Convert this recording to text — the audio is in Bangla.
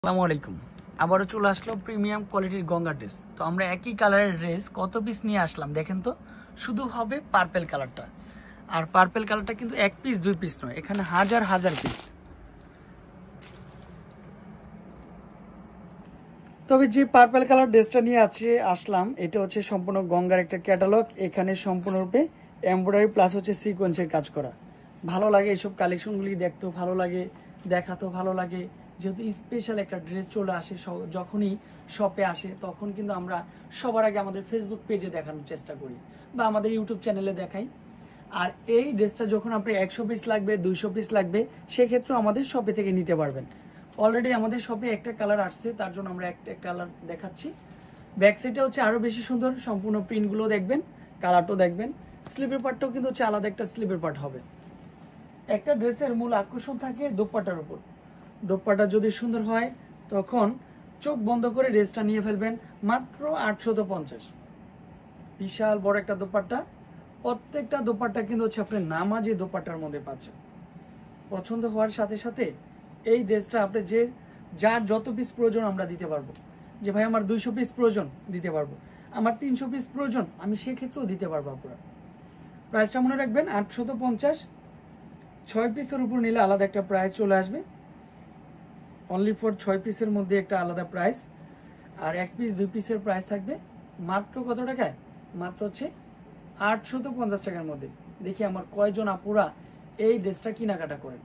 আসসালামু আলাইকুম। আবারও চলে আসলো প্রিমিয়াম কোয়ালিটির গঙ্গা ড্রেস। তো আমরা একই কালারের ড্রেস কত পিস নিয়ে আসলাম দেখেন তো। শুধু হবে পার্পেল কালারটা, আর পার্পেল কালারটা কিন্তু এক পিস দুই পিস নয়, এখানে হাজার হাজার পিস। তবে যে পার্পেল কালার ড্রেসটা নিয়ে আসলাম এটা হচ্ছে সম্পূর্ণ গঙ্গার একটা ক্যাটালগ। এখানে সম্পূর্ণরূপে এমব্রয়ডারি প্লাস হচ্ছে সিকোয়েন্সের কাজ করা। ভালো লাগে এইসব কালেকশনগুলি, দেখতেও ভালো লাগে, দেখাতেও ভালো লাগে। যেহেতু স্পেশাল একটা ড্রেস চলে আসে, যখনই শপে আসে তখন কিন্তু আমরা সবার আগে আমাদের ফেসবুক পেজে দেখানোর চেষ্টা করি বা আমাদের ইউটিউব চ্যানেলে দেখাই। আর এই ড্রেসটা যখন আপনি 100 পিস লাগবে 200 পিস লাগবে সেক্ষেত্রেও আমাদের শপে থেকে নিতে পারবেন। অলরেডি আমাদের শপে একটা কালার আসছে, তার জন্য আমরা একটা কালার দেখাচ্ছি। ব্যাক সাইডটা হচ্ছে আরো বেশি সুন্দর, সম্পূর্ণ প্রিন্টগুলো দেখবেন, কালারটাও দেখবেন। স্লিপের পার্টটাও কিন্তু হচ্ছে আলাদা একটা স্লিপের পার্ট হবে। একটা ড্রেসের মূল আকর্ষণ থাকে দোপাট্টার উপর। দোপাট্টা যদি সুন্দর হয় তখন চোখ বন্ধ করে ড্রেসটা নিয়ে ফেলবেন মাত্র 850। বিশাল বড় একটা দোপাট্টা। প্রত্যেকটা দোপাট্টা কিন্তু হচ্ছে আপনার নামাজি দোপাট্টার মধ্যে পাচ্ছেন। পছন্দ হওয়ার সাথে সাথে এই ড্রেসটা আপনি যার যত পিস প্রয়োজন আমরা দিতে পারবো। যে ভাই আমার 200 পিস প্রয়োজন, দিতে পারবো। আমার 300 পিস প্রয়োজন, আমি সেক্ষেত্রেও দিতে পারবো। আপনারা প্রাইসটা মনে রাখবেন 850। 6 পিসের উপর নিলে আলাদা একটা প্রাইস চলে আসবে। অনলি ফর 6 পিসের মধ্যে একটা আলাদা প্রাইস, আর 1 পিস 2 পিসের প্রাইস থাকবে মাত্র কত টাকায়? মাত্র হচ্ছে 850 টাকার মধ্যে। দেখি আমার কয়জন আপুরা এই ড্রেসটা কেনাকাটা করেন।